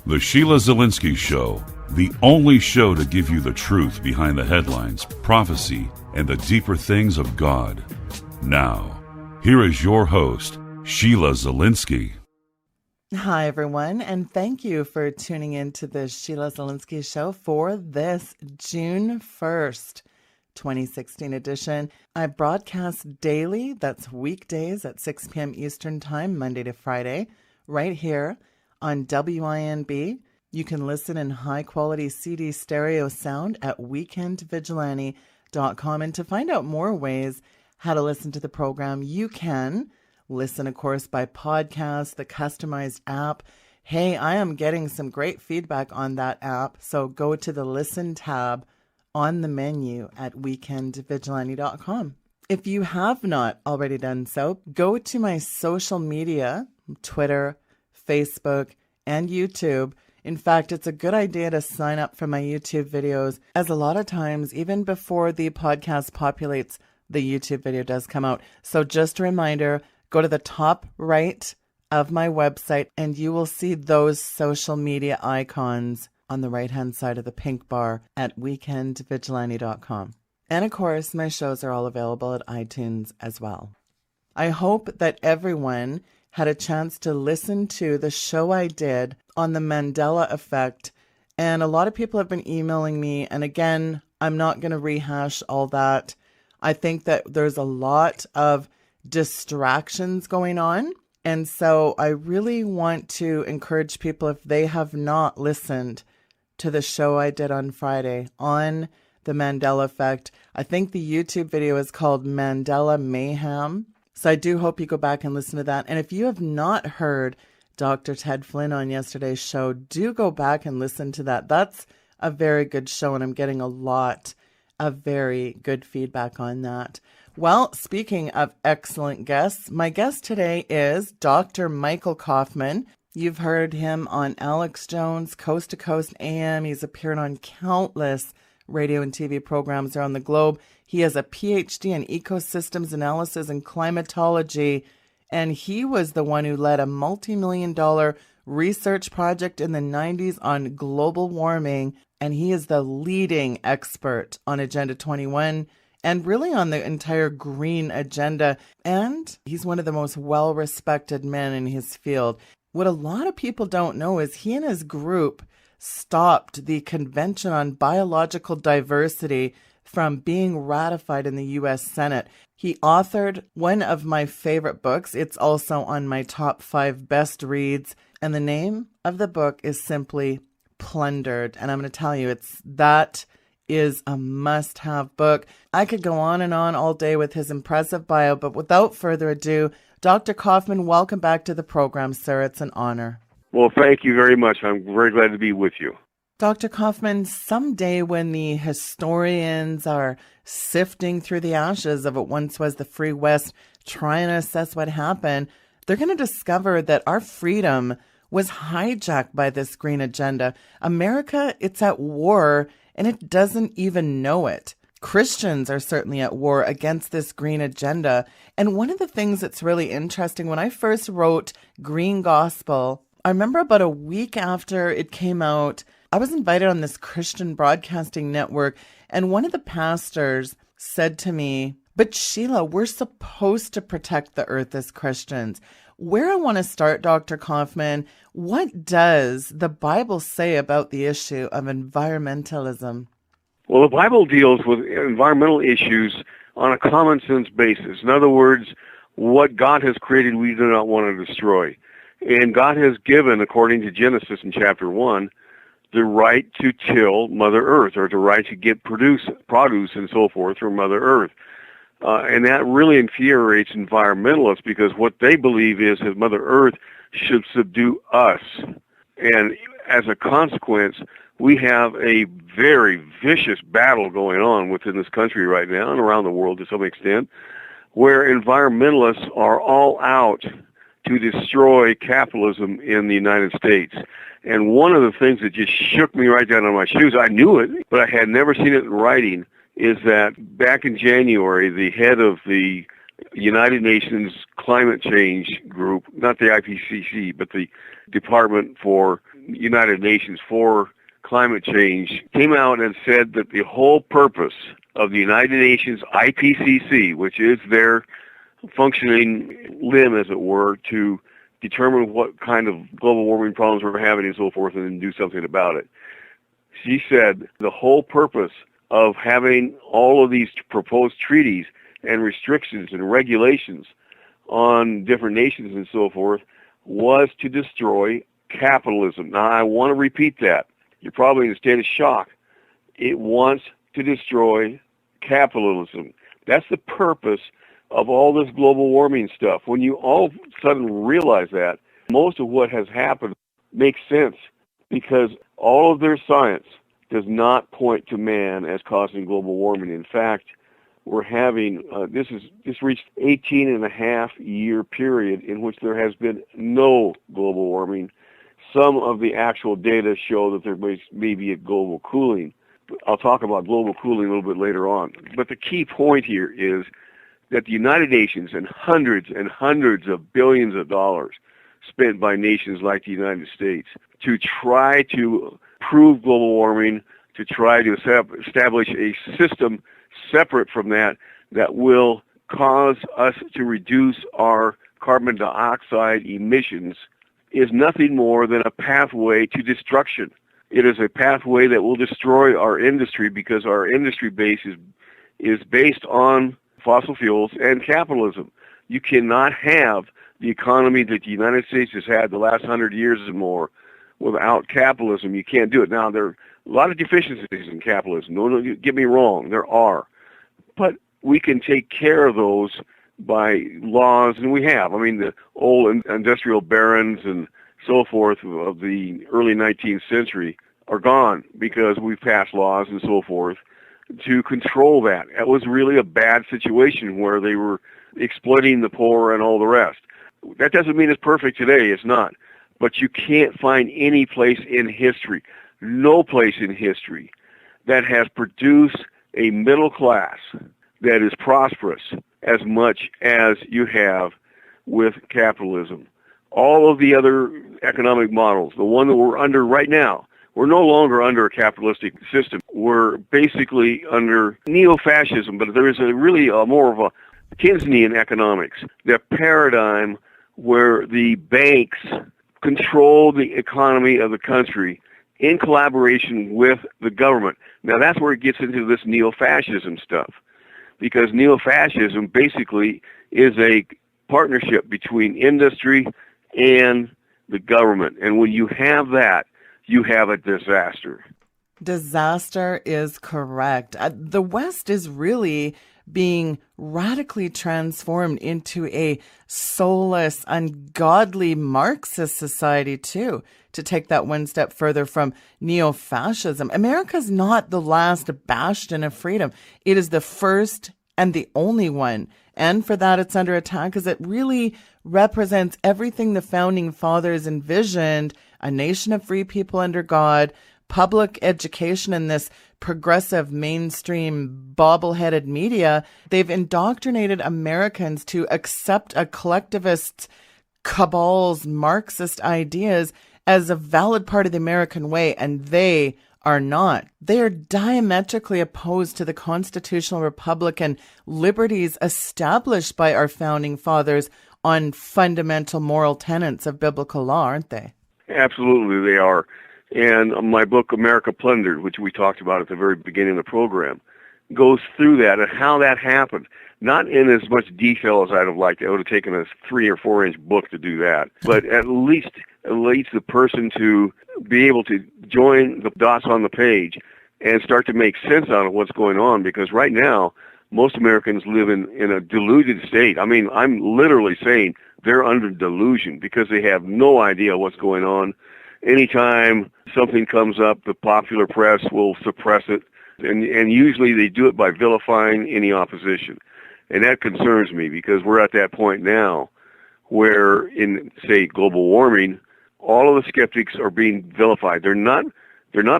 The Sheila Zielinski Show, the only show to give you the truth behind the headlines, prophecy, and the deeper things of God. Now, here is your host, Sheila Zielinski. Hi, everyone, and thank you for tuning in to the Sheila Zielinski Show for this June 1st, 2016 edition. I broadcast daily, that's weekdays at 6 p.m. Eastern Time, Monday to Friday, right here on WINB. You can listen in high-quality CD stereo sound at weekendvigilante.com. And to find out more ways how to listen to the program, you can listen, of course, by podcast, the customized app. Hey, I am getting some great feedback on that app, so go to the Listen tab on the menu at weekendvigilante.com. If you have not already done so, go to my social media, Twitter, Facebook, and YouTube. In fact, it's a good idea to sign up for my YouTube videos, as a lot of times, even before the podcast populates, the YouTube video does come out. So just a reminder, go to the top right of my website and you will see those social media icons on the right-hand side of the pink bar at weekendvigilante.com. And of course, my shows are all available at iTunes as well. I hope that everyone had a chance to listen to the show I did on the Mandela effect. And a lot of people have been emailing me. And again, I'm not going to rehash all that. I think that there's a lot of distractions going on. And so I really want to encourage people, if they have not listened to the show I did on Friday on the Mandela effect. I think the YouTube video is called Mandela Mayhem. So I do hope you go back and listen to that. And if you have not heard Dr. Ted Flynn on yesterday's show, do go back and listen to that. That's a very good show, and I'm getting a lot of very good feedback on that. Well, speaking of excellent guests, my guest today is Dr. Michael Coffman. You've heard him on Alex Jones, Coast to Coast AM. He's appeared on countless radio and TV programs around the globe. He has a PhD in ecosystems analysis and climatology, and he was the one who led a multi-million-dollar research project in the 90s on global warming, and he is the leading expert on Agenda 21 and really on the entire green agenda, and he's one of the most well-respected men in his field. What a lot of people don't know is he and his group stopped the Convention on Biological Diversity from being ratified in the U.S. Senate. He authored one of my favorite books. It's also on my top 5 best reads. And the name of the book is simply Plundered. And I'm going to tell you, that is a must-have book. I could go on and on all day with his impressive bio, but without further ado, Dr. Coffman, welcome back to the program, sir. It's an honor. Well, thank you very much. I'm very glad to be with you. Dr. Coffman, someday when the historians are sifting through the ashes of what once was the Free West, trying to assess what happened, they're going to discover that our freedom was hijacked by this green agenda. America, it's at war, and it doesn't even know it. Christians are certainly at war against this green agenda. And one of the things that's really interesting, when I first wrote Green Gospel, I remember about a week after it came out, I was invited on this Christian broadcasting network, and one of the pastors said to me, "But Sheila, we're supposed to protect the earth as Christians." Where I want to start, Dr. Coffman, what does the Bible say about the issue of environmentalism? Well, the Bible deals with environmental issues on a common sense basis. In other words, what God has created, we do not want to destroy. And God has given, according to Genesis in chapter 1, the right to till Mother Earth, or the right to get produce and so forth from Mother Earth. And that really infuriates environmentalists, because what they believe is that Mother Earth should subdue us. And as a consequence, we have a very vicious battle going on within this country right now and around the world to some extent, where environmentalists are all out to destroy capitalism in the United States. And one of the things that just shook me right down on my shoes, I knew it, but I had never seen it in writing, is that back in January, the head of the United Nations Climate Change Group, not the IPCC, but the Department for United Nations for climate change came out and said that the whole purpose of the United Nations IPCC, which is their functioning limb, as it were, to determine what kind of global warming problems we're having and so forth, and then do something about it. She said the whole purpose of having all of these proposed treaties and restrictions and regulations on different nations and so forth was to destroy capitalism. Now, I want to repeat that. You're probably in a state of shock. It wants to destroy capitalism. That's the purpose of all this global warming stuff. When you all of a sudden realize that, most of what has happened makes sense, because all of their science does not point to man as causing global warming. In fact, we're having, this reached 18.5-year period in which there has been no global warming. Some of the actual data show that there may be a global cooling. I'll talk about global cooling a little bit later on. But the key point here is that the United Nations and hundreds of billions of dollars spent by nations like the United States to try to prove global warming, to try to establish a system separate from that will cause us to reduce our carbon dioxide emissions, is nothing more than a pathway to destruction. It is a pathway that will destroy our industry, because our industry base is based on fossil fuels and capitalism. You cannot have the economy that the United States has had the last 100 years and more without capitalism. You can't do it. Now, there are a lot of deficiencies in capitalism. No, get me wrong, there are. But we can take care of those by laws, and we have. I mean, the old industrial barons and so forth of the early 19th century are gone because we've passed laws and so forth to control that. It was really a bad situation where they were exploiting the poor and all the rest. That doesn't mean it's perfect today. It's not. But you can't find any place in history, no place in history, that has produced a middle class that is prosperous as much as you have with capitalism. All of the other economic models, the one that we're under right now, we're no longer under a capitalistic system. We're basically under neo-fascism, but there is really more of a Keynesian economics, the paradigm where the banks control the economy of the country in collaboration with the government. Now, that's where it gets into this neo-fascism stuff, because neo-fascism basically is a partnership between industry and the government. And when you have that, you have a disaster. Disaster is correct. The West is really being radically transformed into a soulless, ungodly Marxist society, too, to take that one step further from neo-fascism. America's not the last bastion of freedom. It is the first and the only one. And for that, it's under attack, because it really represents everything the Founding Fathers envisioned: a nation of free people under God, public education, and this progressive mainstream bobble-headed media. They've indoctrinated Americans to accept a collectivist cabal's Marxist ideas as a valid part of the American way, and they are not. They are diametrically opposed to the constitutional republican liberties established by our Founding Fathers on fundamental moral tenets of biblical law, aren't they? Absolutely, they are. And my book, America Plundered, which we talked about at the very beginning of the program, goes through that and how that happened. Not in as much detail as I'd have liked. It would have taken a 3 or 4 inch book to do that. But at least the person to be able to join the dots on the page and start to make sense out of what's going on. Because right now, most Americans live in a deluded state. I mean, I'm literally saying they're under delusion because they have no idea what's going on. Anytime something comes up, the popular press will suppress it, and usually they do it by vilifying any opposition. And that concerns me, because we're at that point now where, in, say, global warming, all of the skeptics are being vilified. They're not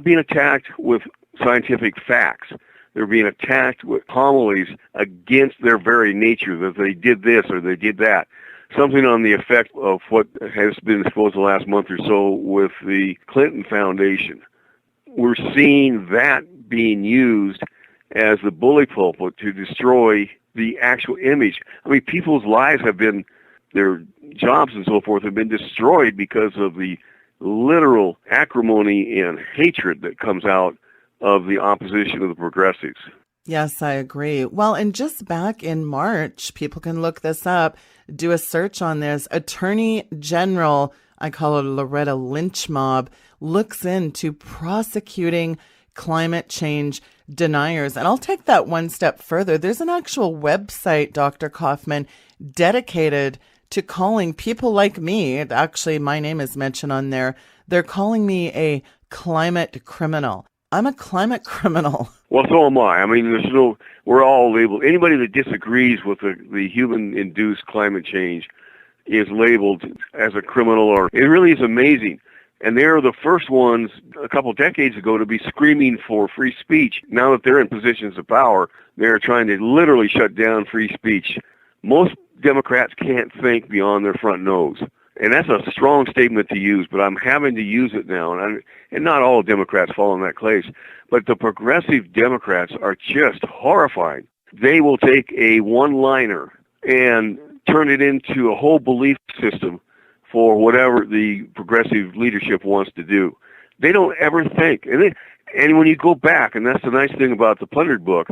being attacked with scientific facts. They're being attacked with homilies against their very nature, that they did this or they did that. something on the effect of what has been exposed the last month or so with the Clinton Foundation. We're seeing that being used as the bully pulpit to destroy the actual image. I mean, people's lives have been, their jobs and so forth have been destroyed because of the literal acrimony and hatred that comes out of the opposition of the progressives. Yes, I agree. Well, and just back in March, people can look this up, do a search on this. Attorney General, I call it Loretta Lynch mob, looks into prosecuting climate change deniers. And I'll take that one step further. There's an actual website, Dr. Coffman, dedicated to calling people like me, actually my name is mentioned on there, they're calling me a climate criminal. I'm a climate criminal. Well, so am I. I mean, we're all labeled. Anybody that disagrees with the human-induced climate change is labeled as a criminal, or it really is amazing. And they're the first ones a couple decades ago to be screaming for free speech. Now that they're in positions of power, they're trying to literally shut down free speech. Most Democrats can't think beyond their front nose. And that's a strong statement to use, but I'm having to use it now. And not all Democrats fall in that place. But the progressive Democrats are just horrifying. They will take a one-liner and turn it into a whole belief system for whatever the progressive leadership wants to do. They don't ever think. And when you go back, and that's the nice thing about the Plundered book,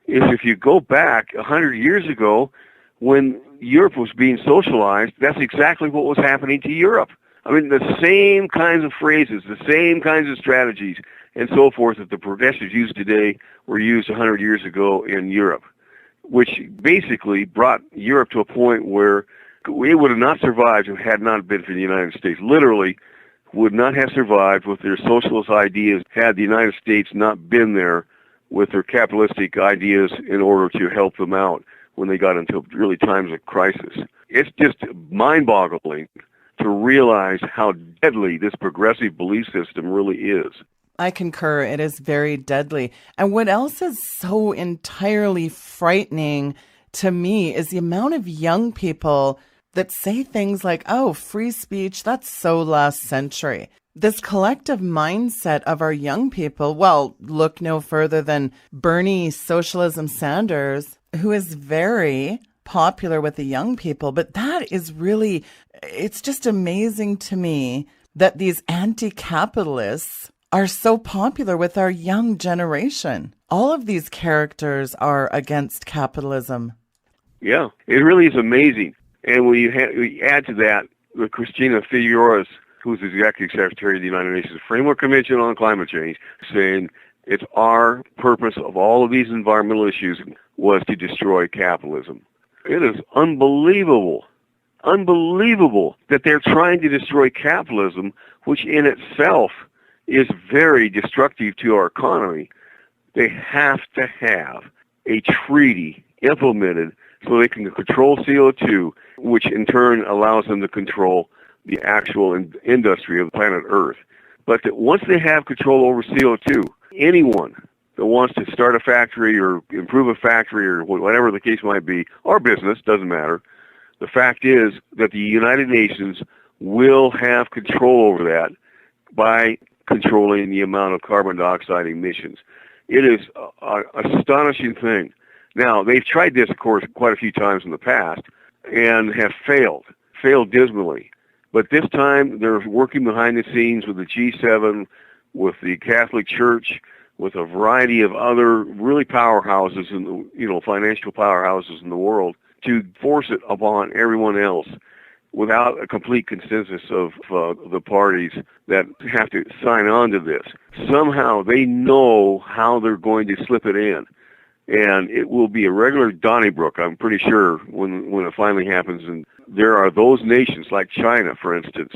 is if you go back 100 years ago, when Europe was being socialized, that's exactly what was happening to Europe. I mean, the same kinds of phrases, the same kinds of strategies, and so forth that the progressives use today were used 100 years ago in Europe, which basically brought Europe to a point where it would have not survived if it had not been for the United States. Literally would not have survived with their socialist ideas had the United States not been there with their capitalistic ideas in order to help them out when they got into really times of crisis. It's just mind-boggling to realize how deadly this progressive belief system really is. I concur. It is very deadly. And what else is so entirely frightening to me is the amount of young people that say things like, oh, free speech, that's so last century. This collective mindset of our young people, well, look no further than Bernie Socialism Sanders, who is very popular with the young people. But that is really, it's just amazing to me that these anti-capitalists are so popular with our young generation. All of these characters are against capitalism. Yeah, it really is amazing. And when you add to that, Christina Figueroa, who's the Executive Secretary of the United Nations Framework Convention on Climate Change, saying it's our purpose of all of these environmental issues was to destroy capitalism. It is unbelievable that they're trying to destroy capitalism, which in itself is very destructive to our economy. They have to have a treaty implemented so they can control CO2, which in turn allows them to control the actual industry of planet Earth. But that once they have control over CO2, anyone that wants to start a factory or improve a factory or whatever the case might be, or business, doesn't matter, the fact is that the United Nations will have control over that by controlling the amount of carbon dioxide emissions. It is an astonishing thing. Now, they've tried this, of course, quite a few times in the past and have failed dismally. But this time, they're working behind the scenes with the G7, with the Catholic Church, with a variety of other really powerhouses, financial powerhouses in the world, to force it upon everyone else without a complete consensus of the parties that have to sign on to this. Somehow they know how they're going to slip it in. And it will be a regular Donnybrook, I'm pretty sure, when it finally happens. And there are those nations, like China, for instance,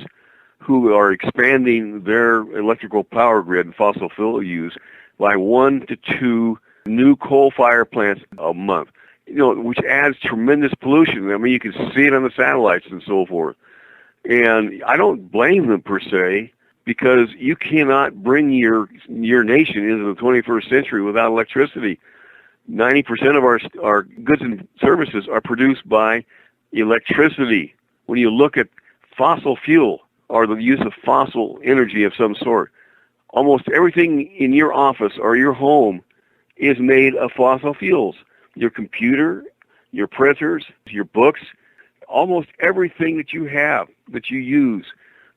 who are expanding their electrical power grid and fossil fuel use by 1 to 2 new coal-fired plants a month, which adds tremendous pollution. I mean, you can see it on the satellites and so forth. And I don't blame them, per se, because you cannot bring your nation into the 21st century without electricity. 90% of our goods and services are produced by electricity. when you look at fossil fuel or the use of fossil energy of some sort, almost everything in your office or your home is made of fossil fuels. Your computer, your printers, your books, almost everything that you have, that you use,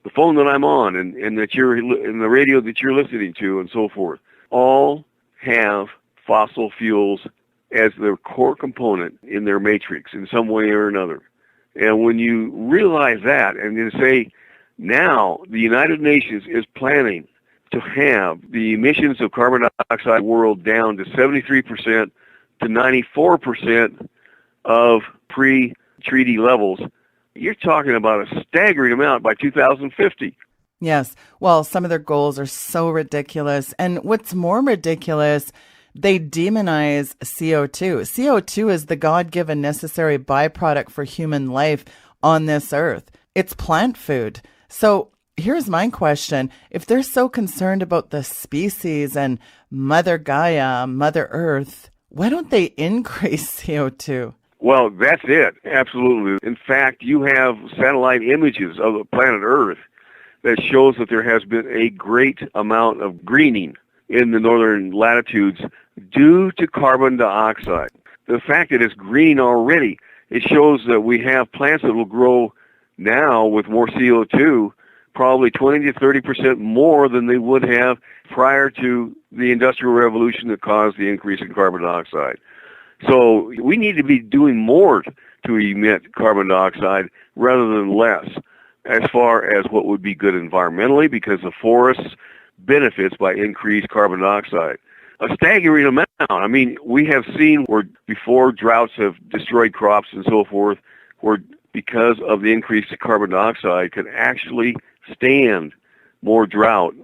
the phone that I'm on and that you're in the radio that you're listening to and so forth, all have fossil fuels as their core component in their matrix in some way or another. And when you realize that and then say, now the United Nations is planning to have the emissions of carbon dioxide world down to 73% to 94% of pre-treaty levels, you're talking about a staggering amount by 2050. Yes. Well, some of their goals are so ridiculous. And what's more ridiculous, they demonize CO2. CO2 is the God-given necessary byproduct for human life on this earth. It's plant food. So here's my question. If they're so concerned about the species and Mother Gaia, Mother Earth, why don't they increase CO2? Well, that's it. Absolutely. In fact, you have satellite images of the planet Earth that shows that there has been a great amount of greening in the northern latitudes due to carbon dioxide. The fact that it's green already, it shows that we have plants that will grow now with more CO2, probably 20 to 30% more than they would have prior to the Industrial Revolution that caused the increase in carbon dioxide. So we need to be doing more to emit carbon dioxide rather than less as far as what would be good environmentally, because the forests benefits by increased carbon dioxide. A staggering amount. I mean, we have seen where before droughts have destroyed crops and so forth, where because of the increase in carbon dioxide could actually stand more drought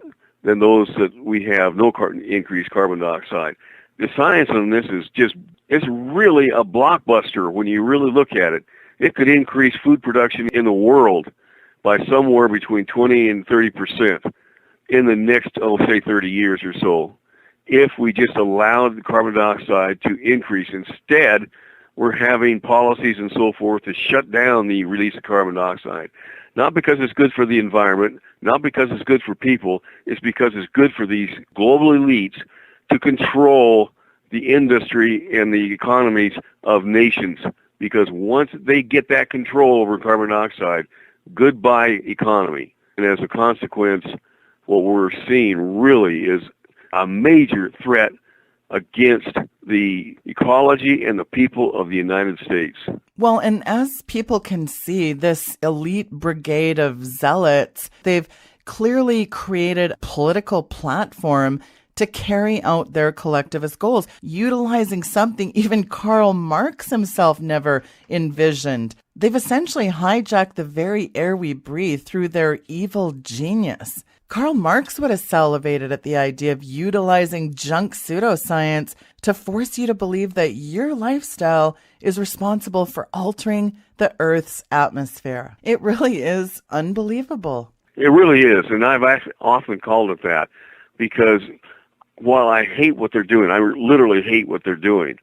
than those that we have no increased carbon dioxide. The science on this is it's really a blockbuster when you really look at it. It could increase food production in the world by somewhere between 20 and 30% in the next, say 30 years or so, if we just allowed the carbon dioxide to increase. Instead, we're having policies and so forth to shut down the release of carbon dioxide. Not because it's good for the environment, not because it's good for people, it's because it's good for these global elites to control the industry and the economies of nations. Because once they get that control over carbon dioxide, goodbye economy. And as a consequence, what we're seeing really is a major threat against the ecology and the people of the United States. Well, and as people can see, this elite brigade of zealots, they've clearly created a political platform to carry out their collectivist goals, utilizing something even Karl Marx himself never envisioned. They've essentially hijacked the very air we breathe through their evil genius. Karl Marx would have salivated at the idea of utilizing junk pseudoscience to force you to believe that your lifestyle is responsible for altering the Earth's atmosphere. It really is unbelievable. It really is, and I've often called it that, because while I hate what they're doing, I literally hate what they're doing,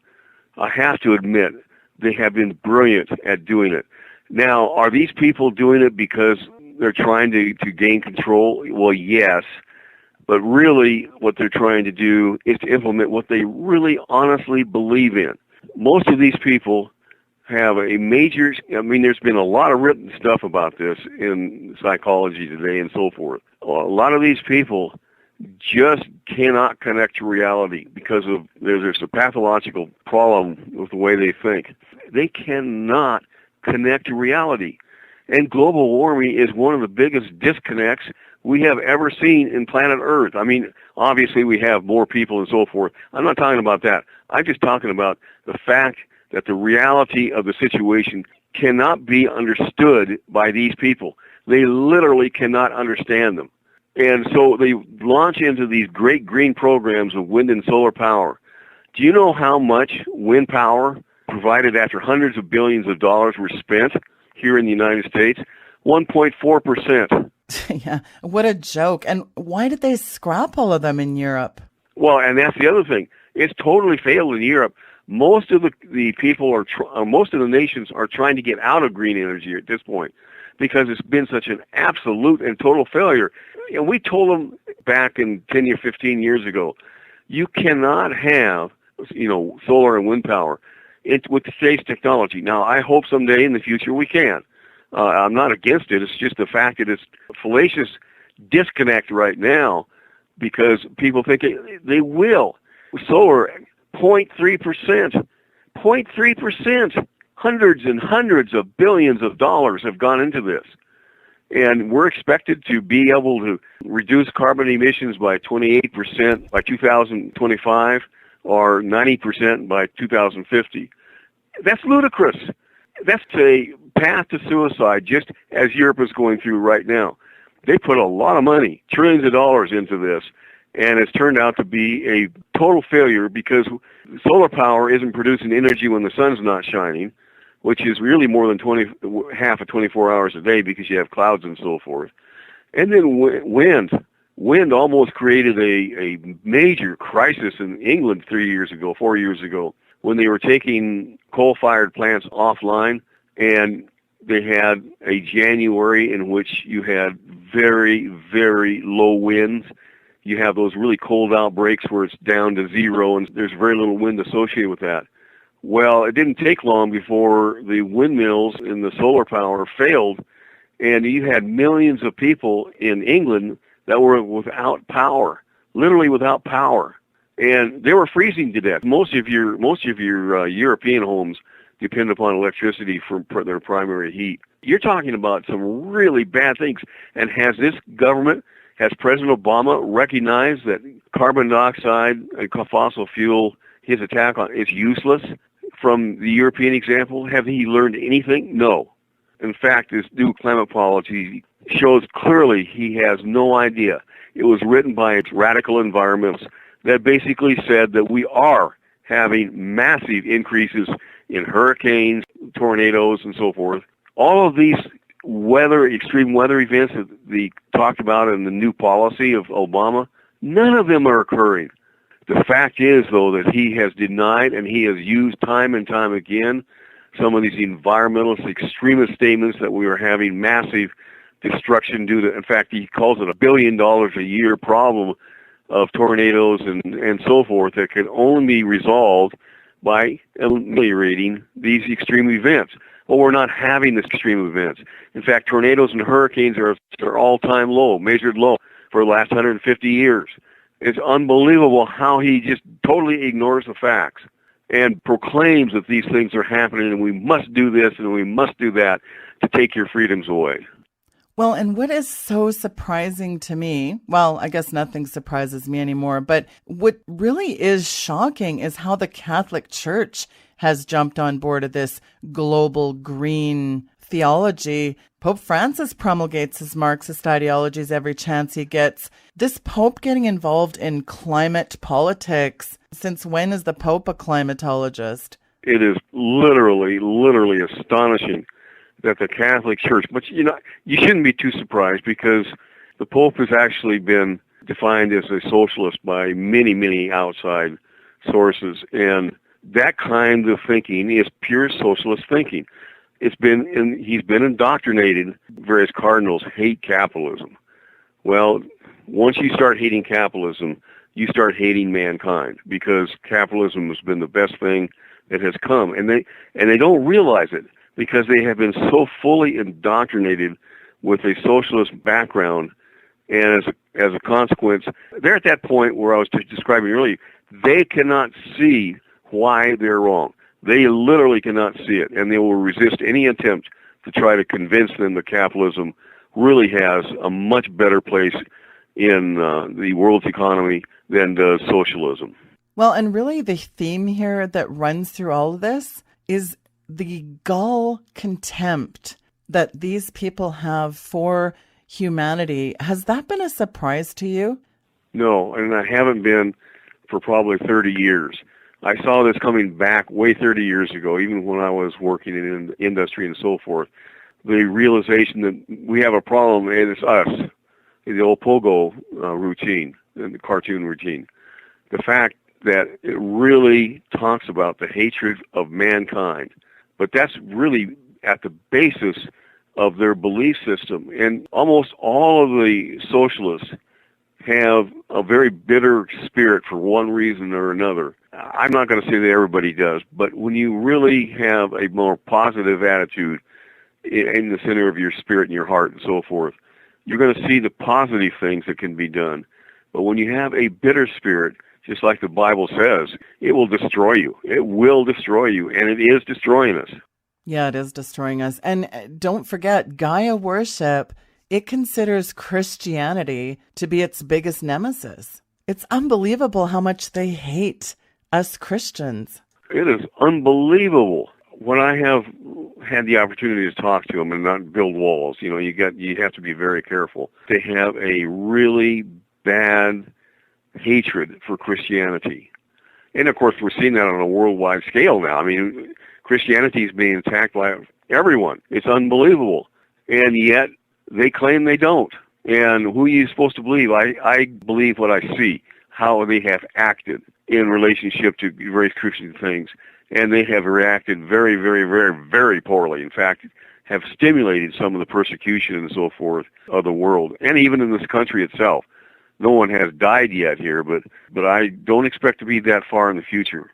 I have to admit they have been brilliant at doing it. Now, are these people doing it because they're trying to gain control? Well, yes. But really what they're trying to do is to implement what they really honestly believe in. Most of these people have a major, there's been a lot of written stuff about this in psychology today and so forth. A lot of these people just cannot connect to reality because of there's a pathological problem with the way they think. They cannot connect to reality. And global warming is one of the biggest disconnects we have ever seen in planet Earth. Obviously we have more people and so forth. I'm not talking about that. I'm just talking about the fact that the reality of the situation cannot be understood by these people. They literally cannot understand them. And so they launch into these great green programs of wind and solar power. Do you know how much wind power provided after hundreds of billions of dollars were spent here in the United States? 1.4%. Yeah, what a joke. And why did they scrap all of them in Europe? Well, and that's the other thing. It's totally failed in Europe. Most of the people most of the nations are trying to get out of green energy at this point. because it's been such an absolute and total failure. And we told them back in 10 or 15 years ago, you cannot have, solar and wind power with today's technology. Now, I hope someday in the future we can. I'm not against it. It's just the fact that it's a fallacious disconnect right now because people think they will. Solar, 0.3%. 0.3%. Hundreds and hundreds of billions of dollars have gone into this. And we're expected to be able to reduce carbon emissions by 28% by 2025 or 90% by 2050. That's ludicrous. That's a path to suicide, just as Europe is going through right now. They put a lot of money, trillions of dollars into this, and it's turned out to be a total failure because solar power isn't producing energy when the sun's not shining, which is really more than half of 24 hours a day because you have clouds and so forth. And then wind almost created a major crisis in England 4 years ago, when they were taking coal-fired plants offline, and they had a January in which you had very, very low winds. You have those really cold outbreaks where it's down to zero and there's very little wind associated with that. Well, it didn't take long before the windmills and the solar power failed, and you had millions of people in England that were without power, literally without power, and they were freezing to death. Most of your European homes depend upon electricity for their primary heat. You're talking about some really bad things, and has President Obama recognized that carbon dioxide and fossil fuel, his attack on, is useless? From the European example, have he learned anything? No. In fact, this new climate policy shows clearly he has no idea. It was written by radical environmentalists that basically said that we are having massive increases in hurricanes, tornadoes, and so forth. All of these extreme weather events that they talked about in the new policy of Obama, none of them are occurring. The fact is, though, that he has denied and he has used time and time again some of these environmentalist extremist statements that we are having massive destruction due to, in fact, he calls it $1 billion a year problem of tornadoes and so forth that can only be resolved by ameliorating these extreme events. Well, we're not having these extreme events. In fact, tornadoes and hurricanes are all-time low, measured low for the last 150 years. It's unbelievable how he just totally ignores the facts and proclaims that these things are happening and we must do this and we must do that to take your freedoms away. Well, and what is so surprising to me, well, I guess nothing surprises me anymore, but what really is shocking is how the Catholic Church has jumped on board of this global green theology. Pope Francis promulgates his Marxist ideologies every chance he gets. This Pope getting involved in climate politics, since when is the Pope a climatologist? It is literally astonishing that the Catholic Church, but you shouldn't be too surprised because the Pope has actually been defined as a socialist by many, many outside sources, and that kind of thinking is pure socialist thinking. He's been indoctrinated. Various cardinals hate capitalism. Well, once you start hating capitalism, you start hating mankind because capitalism has been the best thing that has come, and they don't realize it because they have been so fully indoctrinated with a socialist background, and as a consequence, they're at that point where I was describing earlier. They cannot see why they're wrong. They literally cannot see it, and they will resist any attempt to try to convince them that capitalism really has a much better place in the world's economy than does socialism. Well, and really the theme here that runs through all of this is the gall contempt that these people have for humanity. Has that been a surprise to you? No, and I haven't been for probably 30 years. I saw this coming back way 30 years ago, even when I was working in industry and so forth. The realization that we have a problem, and it's us, the old pogo routine, and the cartoon routine. The fact that it really talks about the hatred of mankind. But that's really at the basis of their belief system. And almost all of the socialists have a very bitter spirit for one reason or another. I'm not going to say that everybody does, but when you really have a more positive attitude in the center of your spirit and your heart and so forth, you're going to see the positive things that can be done. But when you have a bitter spirit, just like the Bible says, it will destroy you. It will destroy you, and it is destroying us. Yeah, it is destroying us. And don't forget, Gaia worship, it considers Christianity to be its biggest nemesis. It's unbelievable how much they hate us Christians. It is unbelievable. When I have had the opportunity to talk to them and not build walls, you have to be very careful. They have a really bad hatred for Christianity. And of course, we're seeing that on a worldwide scale now. I mean, Christianity is being attacked by everyone. It's unbelievable. And yet, they claim they don't. And who are you supposed to believe? I believe what I see, how they have acted in relationship to various Christian things. And they have reacted very, very, very, very poorly. In fact, have stimulated some of the persecution and so forth of the world, and even in this country itself. No one has died yet here, but I don't expect to be that far in the future.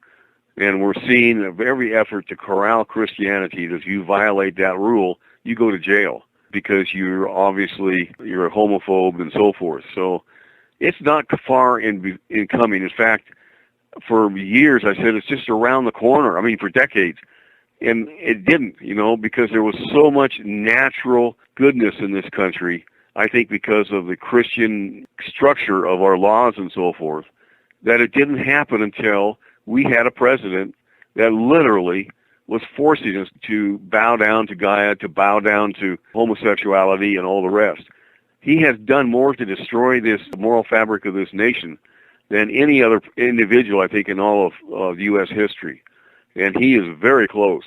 And we're seeing every effort to corral Christianity that if you violate that rule, you go to jail because you're a homophobe and so forth. So it's not far in coming. In fact, for years I said it's just around the corner. I mean, for decades. And it didn't, because there was so much natural goodness in this country, I think because of the Christian structure of our laws and so forth, that it didn't happen until we had a president that literally was forcing us to bow down to Gaia, to bow down to homosexuality and all the rest. He has done more to destroy this moral fabric of this nation than any other individual, I think, in all of U.S. history. And he is very close.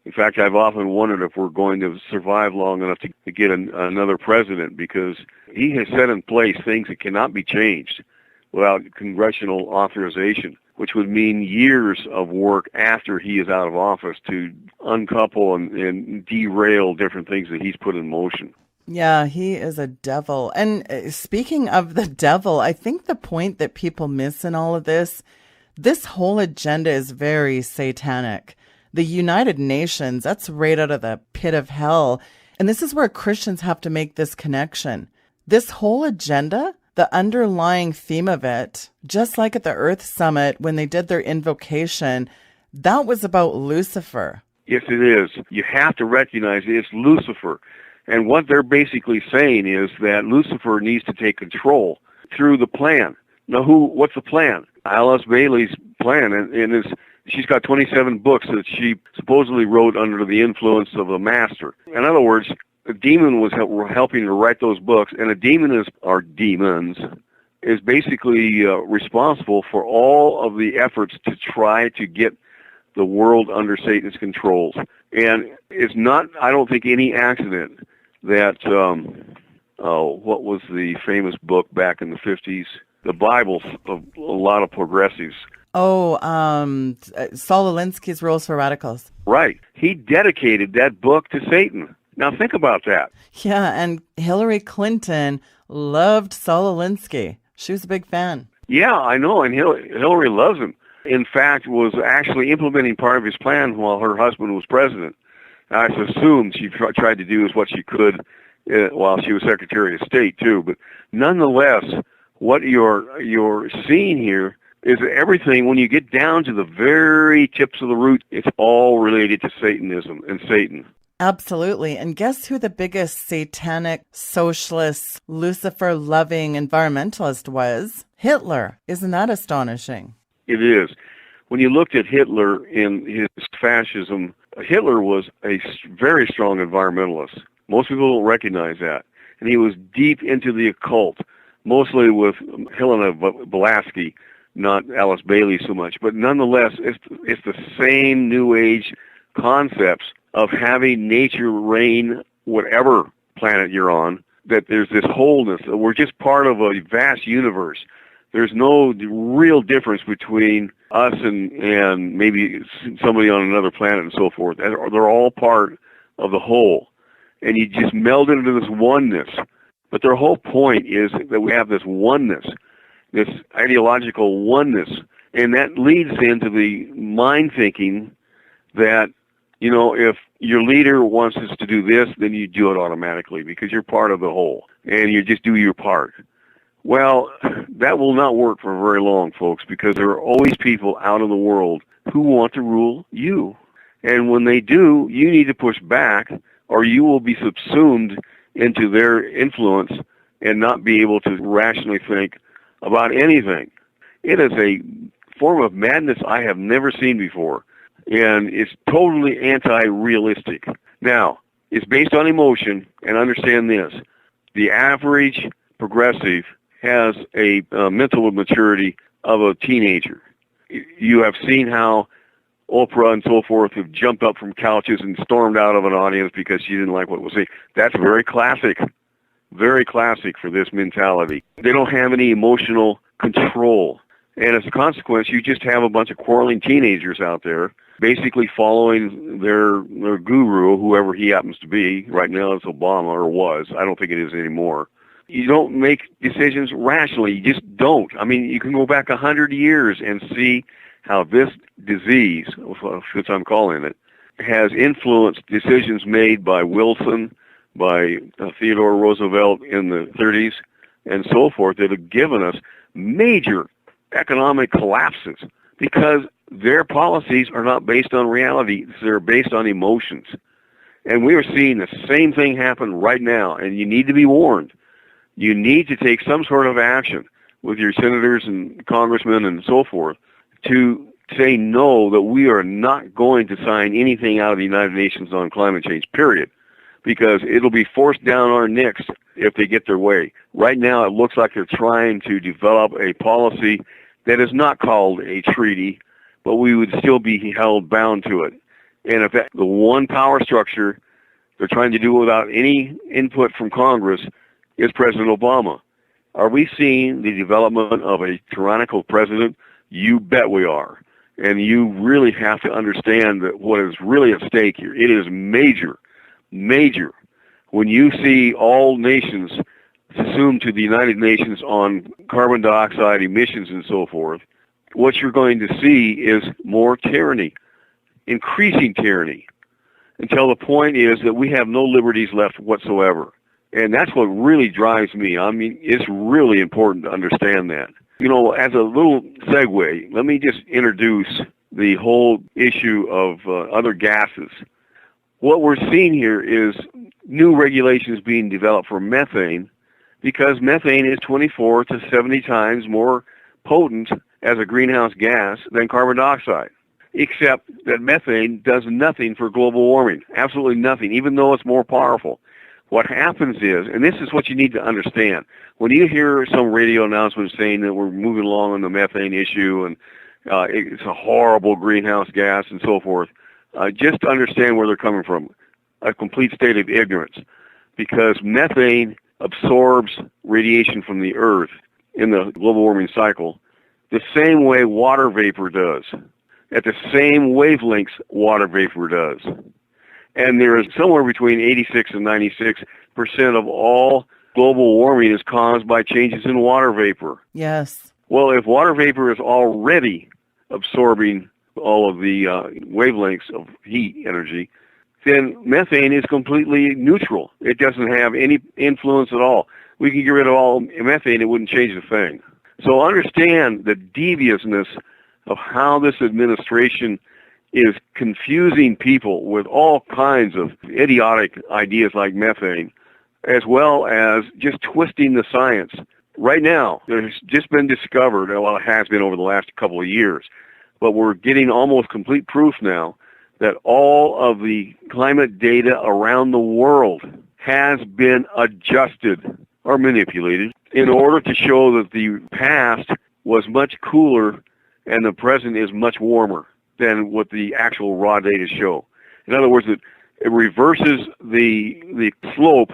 In fact, I've often wondered if we're going to survive long enough to get another president, because he has set in place things that cannot be changed without congressional authorization, which would mean years of work after he is out of office to uncouple and derail different things that he's put in motion. Yeah, he is a devil. And speaking of the devil, I think the point that people miss in all of this whole agenda is very satanic. The United Nations, that's right out of the pit of hell. And this is where Christians have to make this connection. This whole agenda, the underlying theme of it, just like at the Earth Summit when they did their invocation, that was about Lucifer. Yes, it is. You have to recognize it's Lucifer. And what they're basically saying is that Lucifer needs to take control through the plan. Now, what's the plan? Alice Bailey's plan, and she's got 27 books that she supposedly wrote under the influence of a master. In other words, a demon was helping her write those books, and demons is basically responsible for all of the efforts to try to get the world under Satan's controls. And it's not, I don't think, any accident that, what was the famous book back in the 50s? The Bible of a lot of progressives. Oh, Saul Alinsky's Rules for Radicals. Right. He dedicated that book to Satan. Now think about that. Yeah, and Hillary Clinton loved Saul Alinsky. She was a big fan. Yeah, I know, and Hillary loves him. In fact, was actually implementing part of his plan while her husband was president. I assume she tried to do what she could while she was Secretary of State, too. But nonetheless, what you're seeing here is everything, when you get down to the very tips of the root, it's all related to Satanism and Satan. Absolutely. And guess who the biggest satanic, socialist, Lucifer-loving environmentalist was? Hitler. Isn't that astonishing? It is. When you looked at Hitler in his fascism, Hitler was a very strong environmentalist. Most people don't recognize that. And he was deep into the occult, mostly with Helena Blavatsky, not Alice Bailey so much. But nonetheless, it's the same New Age concepts of having nature reign whatever planet you're on, that there's this wholeness. We're just part of a vast universe. There's no real difference between us and maybe somebody on another planet and so forth. They're all part of the whole. and you just meld it into this oneness. But their whole point is that we have this oneness, this ideological oneness, and that leads into the mind thinking that, you know, if your leader wants us to do this, then you do it automatically because you're part of the whole, and you just do your part. Well, that will not work for very long, folks, because there are always people out in the world who want to rule you. And when they do, you need to push back, or you will be subsumed into their influence and not be able to rationally think about anything. It is a form of madness I have never seen before, and it's totally anti-realistic. Now, it's based on emotion, and understand this. The average progressive has a mental maturity of a teenager. You have seen how Oprah and so forth have jumped up from couches and stormed out of an audience because she didn't like what was said. That's very classic for this mentality. They don't have any emotional control. And as a consequence, you just have a bunch of quarreling teenagers out there basically following their guru, whoever he happens to be. Right now it's Obama, or was. I don't think it is anymore. You don't make decisions rationally. You just don't. I mean, you can go back 100 years and see how this disease, which I'm calling it, has influenced decisions made by Wilson, by Theodore Roosevelt in the 30s, and so forth, that have given us major economic collapses because their policies are not based on reality. They're based on emotions. And we are seeing the same thing happen right now, and you need to be warned. You need to take some sort of action with your senators and congressmen and so forth to say no, that we are not going to sign anything out of the United Nations on climate change, period, because it'll be forced down our necks if they get their way. Right now, it looks like they're trying to develop a policy that is not called a treaty, but we would still be held bound to it. And if the one power structure they're trying to do without any input from Congress is President Obama. Are we seeing the development of a tyrannical president? You bet we are. And you really have to understand that what is really at stake here, it is major, major. When you see all nations assumed to the United Nations on carbon dioxide emissions and so forth, what you're going to see is more tyranny, increasing tyranny, until the point is that we have no liberties left whatsoever. And that's what really drives me. I mean, it's really important to understand that. You know, as a little segue, let me just introduce the whole issue of other gases. What we're seeing here is new regulations being developed for methane, because methane is 24 to 70 times more potent as a greenhouse gas than carbon dioxide, except that methane does nothing for global warming, absolutely nothing, even though it's more powerful. What happens is, and this is what you need to understand, when you hear some radio announcement saying that we're moving along on the methane issue and it's a horrible greenhouse gas and so forth, just understand where they're coming from, a complete state of ignorance, because methane absorbs radiation from the Earth in the global warming cycle the same way water vapor does, at the same wavelengths water vapor does. And there is somewhere between 86 and 96% of all global warming is caused by changes in water vapor. Yes. Well, if water vapor is already absorbing all of the wavelengths of heat energy, then methane is completely neutral. It doesn't have any influence at all. We can get rid of all methane, it wouldn't change a thing. So understand the deviousness of how this administration is confusing people with all kinds of idiotic ideas like methane, as well as just twisting the science. Right now, there's just been discovered, well, it has been over the last couple of years, but we're getting almost complete proof now that all of the climate data around the world has been adjusted or manipulated in order to show that the past was much cooler and the present is much warmer than what the actual raw data show. In other words, it reverses the slope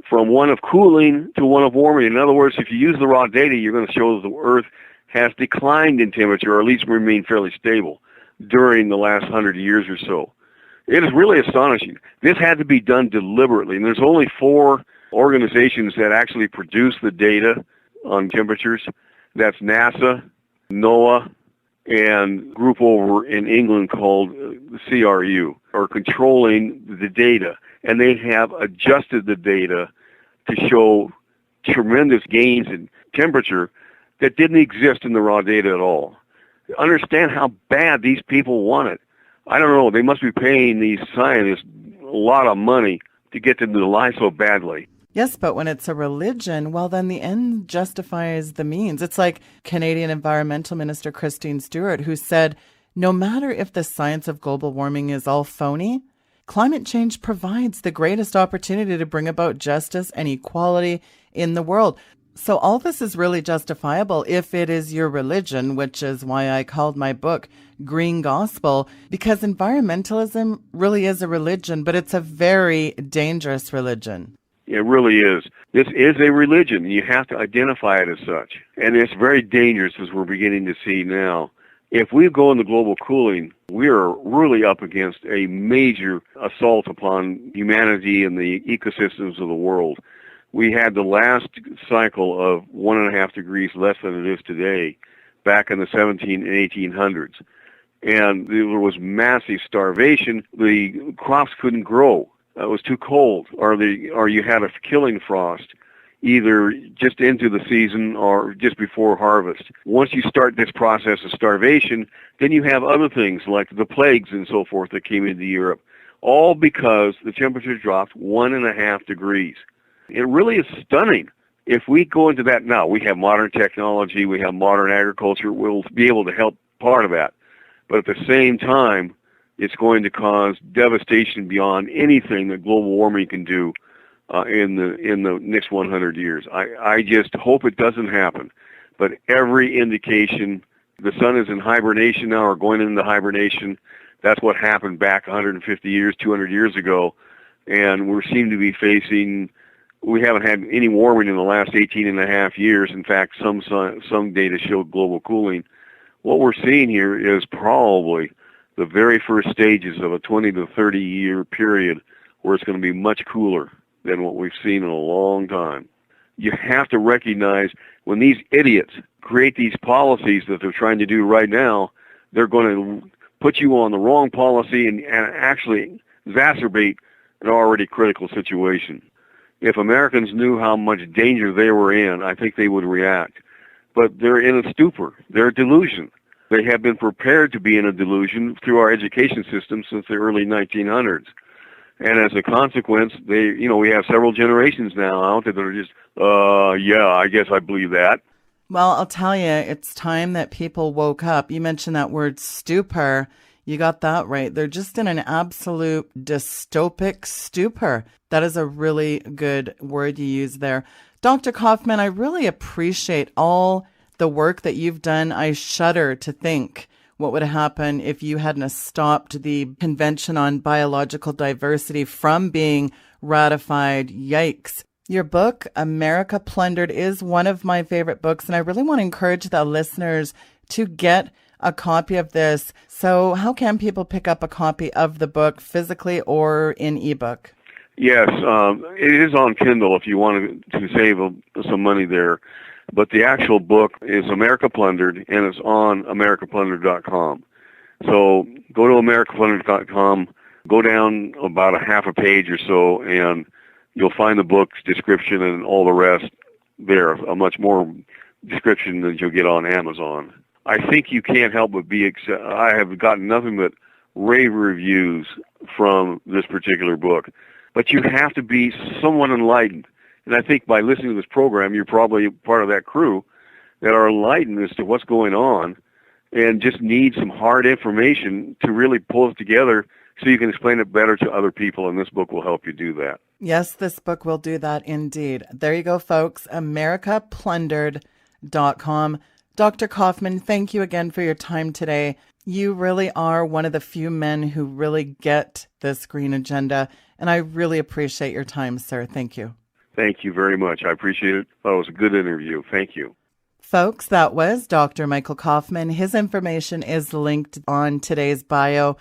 from one of cooling to one of warming. In other words, if you use the raw data, you're going to show that the Earth has declined in temperature, or at least remained fairly stable during the last 100 years or so. It is really astonishing. This had to be done deliberately, and there's only 4 organizations that actually produce the data on temperatures. That's NASA, NOAA, and a group over in England called the CRU, are controlling the data. And they have adjusted the data to show tremendous gains in temperature that didn't exist in the raw data at all. Understand how bad these people want it. I don't know, they must be paying these scientists a lot of money to get them to lie so badly. Yes, but when it's a religion, well, then the end justifies the means. It's like Canadian Environmental Minister Christine Stewart, who said, no matter if the science of global warming is all phony, climate change provides the greatest opportunity to bring about justice and equality in the world. So all this is really justifiable if it is your religion, which is why I called my book Green Gospel, because environmentalism really is a religion, but it's a very dangerous religion. It really is. This is a religion. You have to identify it as such. And it's very dangerous, as we're beginning to see now. If we go into global cooling, we are really up against a major assault upon humanity and the ecosystems of the world. We had the last cycle of 1.5 degrees less than it is today back in the 17 and 1800s. And there was massive starvation. The crops couldn't grow. It was too cold, or you had a killing frost, either just into the season or just before harvest. Once you start this process of starvation, then you have other things like the plagues and so forth that came into Europe, all because the temperature dropped 1.5 degrees. It really is stunning. If we go into that now, we have modern technology, we have modern agriculture, we'll be able to help part of that. But at the same time, it's going to cause devastation beyond anything that global warming can do in the next 100 years. I just hope it doesn't happen. But every indication, the sun is in hibernation now, or going into hibernation. That's what happened back 150 years, 200 years ago. And we seem to be we haven't had any warming in the last 18 and a half years. In fact, some data show global cooling. What we're seeing here is probably the very first stages of a 20 to 30 year period where it's going to be much cooler than what we've seen in a long time. You have to recognize when these idiots create these policies that they're trying to do right now, they're going to put you on the wrong policy and actually exacerbate an already critical situation. If Americans knew how much danger they were in, I think they would react. But they're in a stupor. They're a delusion. They have been prepared to be in a delusion through our education system since the early 1900s. And as a consequence, we have several generations now out there that are just, yeah, I guess I believe that. Well, I'll tell you, it's time that people woke up. You mentioned that word stupor. You got that right. They're just in an absolute dystopic stupor. That is a really good word you use there. Dr. Coffman, I really appreciate all the work that you've done. I shudder to think what would happen if you hadn't stopped the Convention on Biological Diversity from being ratified. Yikes. Your book, America Plundered, is one of my favorite books, and I really want to encourage the listeners to get a copy of this. So how can people pick up a copy of the book physically or in ebook? Yes, it is on Kindle if you want to save some money there. But the actual book is America Plundered, and it's on americaplundered.com. So go to americaplundered.com, go down about a half a page or so, and you'll find the book's description and all the rest there, a much more description than you'll get on Amazon. I think you can't help but I have gotten nothing but rave reviews from this particular book. But you have to be somewhat enlightened. And I think by listening to this program, you're probably part of that crew that are enlightened as to what's going on and just need some hard information to really pull it together so you can explain it better to other people, and this book will help you do that. Yes, this book will do that indeed. There you go, folks, americaplundered.com. Dr. Coffman, thank you again for your time today. You really are one of the few men who really get this green agenda, and I really appreciate your time, sir. Thank you. Thank you very much. I appreciate it. That was a good interview. Thank you. Folks, that was Dr. Michael Coffman. His information is linked on today's bio.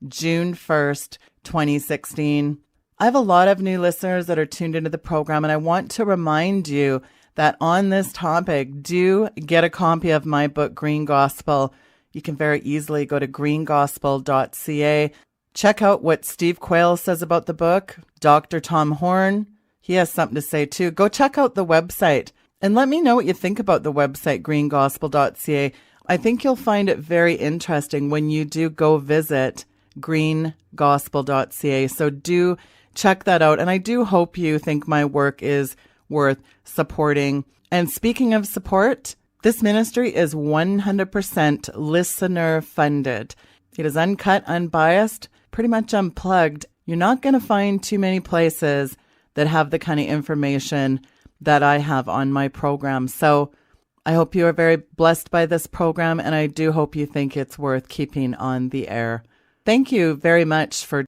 June 1st, 2016. I have a lot of new listeners that are tuned into the program, and I want to remind you that on this topic, do get a copy of my book, Green Gospel. You can very easily go to greengospel.ca. Check out what Steve Quayle says about the book. Dr. Tom Horn, he has something to say too. Go check out the website and let me know what you think about the website, greengospel.ca. I think you'll find it very interesting when you do go visit greengospel.ca. So do check that out. And I do hope you think my work is worth supporting. And speaking of support, this ministry is 100% listener funded. It is uncut, unbiased, pretty much unplugged. You're not going to find too many places that have the kind of information that I have on my program. So I hope you are very blessed by this program, and I do hope you think it's worth keeping on the air. Thank you very much for